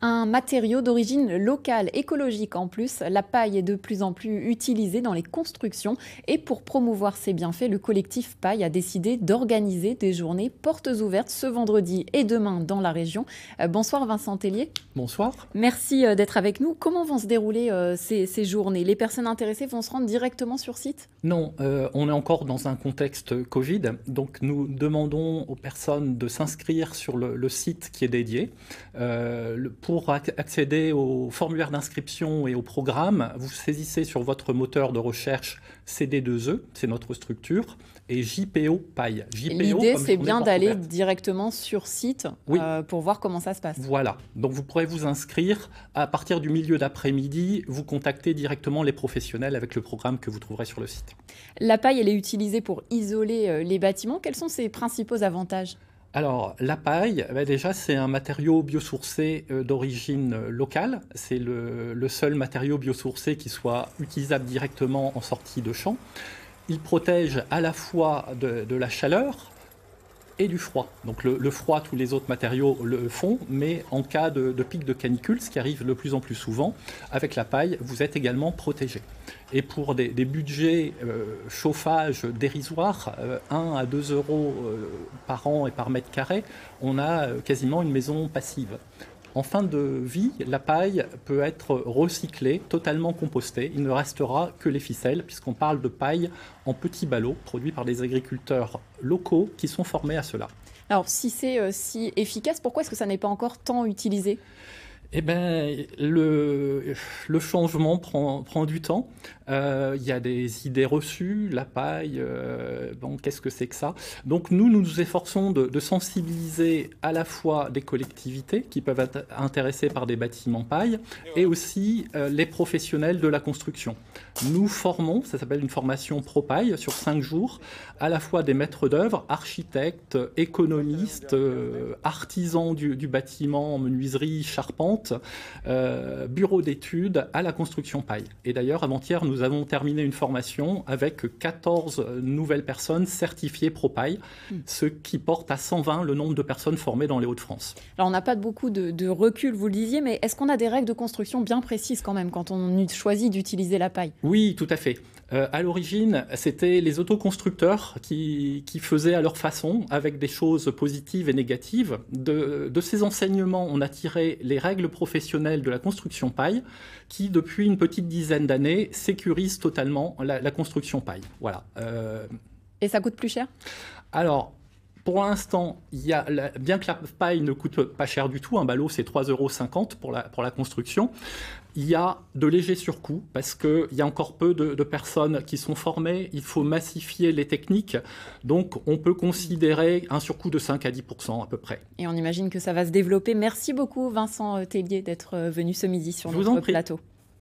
Un matériau d'origine locale, écologique en plus, la paille est de plus en plus utilisée dans les constructions et pour promouvoir ses bienfaits, le collectif Paille a décidé d'organiser des journées portes ouvertes ce vendredi et demain dans la région. Bonsoir Vincent Tellier. Bonsoir. Merci d'être avec nous. Comment vont se dérouler ces journées? Les personnes intéressées vont se rendre directement sur site? Non, on est encore dans un contexte Covid, donc nous demandons aux personnes de s'inscrire sur le site qui est dédié. Pour accéder au formulaire d'inscription et au programme, vous saisissez sur votre moteur de recherche CD2E, c'est notre structure, et JPO Paille. L'idée, c'est bien d'aller directement sur site pour voir comment ça se passe. Voilà, donc vous pourrez vous inscrire à partir du milieu d'après-midi, vous contactez directement les professionnels avec le programme que vous trouverez sur le site. La paille, elle est utilisée pour isoler les bâtiments. Quels sont ses principaux avantages ? Alors, la paille, déjà, c'est un matériau biosourcé d'origine locale. C'est le seul matériau biosourcé qui soit utilisable directement en sortie de champ. Il protège à la fois de la chaleur et du froid. Donc le froid, tous les autres matériaux le font, mais en cas de pic de canicule, ce qui arrive de plus en plus souvent, avec la paille, vous êtes également protégé. Et pour des budgets chauffage dérisoires, 1 à 2 euros par an et par mètre carré, on a quasiment une maison passive. En fin de vie, la paille peut être recyclée, totalement compostée. Il ne restera que les ficelles, puisqu'on parle de paille en petits ballots, produits par des agriculteurs locaux qui sont formés à cela. Alors, si c'est si efficace, pourquoi est-ce que ça n'est pas encore tant utilisé ? Eh bien, le changement prend du temps. Il y a des idées reçues, la paille, bon, qu'est-ce que c'est que ça? Donc nous nous efforçons de sensibiliser à la fois des collectivités qui peuvent être intéressées par des bâtiments paille et aussi les professionnels de la construction. Nous formons, ça s'appelle une formation pro-paille, sur 5 jours, à la fois des maîtres d'œuvre, architectes, économistes, artisans du bâtiment, menuiserie, charpente, bureau d'études à la construction paille. Et d'ailleurs, avant-hier, nous avons terminé une formation avec 14 nouvelles personnes certifiées pro-paille, ce qui porte à 120 le nombre de personnes formées dans les Hauts-de-France. Alors, on n'a pas beaucoup de recul, vous le disiez, mais est-ce qu'on a des règles de construction bien précises quand même quand on choisit d'utiliser la paille? Oui, tout à fait. À l'origine, c'était les autoconstructeurs qui faisaient à leur façon, avec des choses positives et négatives. De ces enseignements, on a tiré les règles professionnelles de la construction paille, qui, depuis une petite dizaine d'années, sécurisent totalement la construction paille. Voilà. Et ça coûte plus cher? Alors, pour l'instant, bien que la paille ne coûte pas cher du tout, un ballot c'est 3,50 € pour la construction, il y a de légers surcoûts parce qu'il y a encore peu de personnes qui sont formées, il faut massifier les techniques, donc on peut considérer un surcoût de 5 à 10% à peu près. Et on imagine que ça va se développer. Merci beaucoup Vincent Tellier d'être venu ce midi sur notre plateau.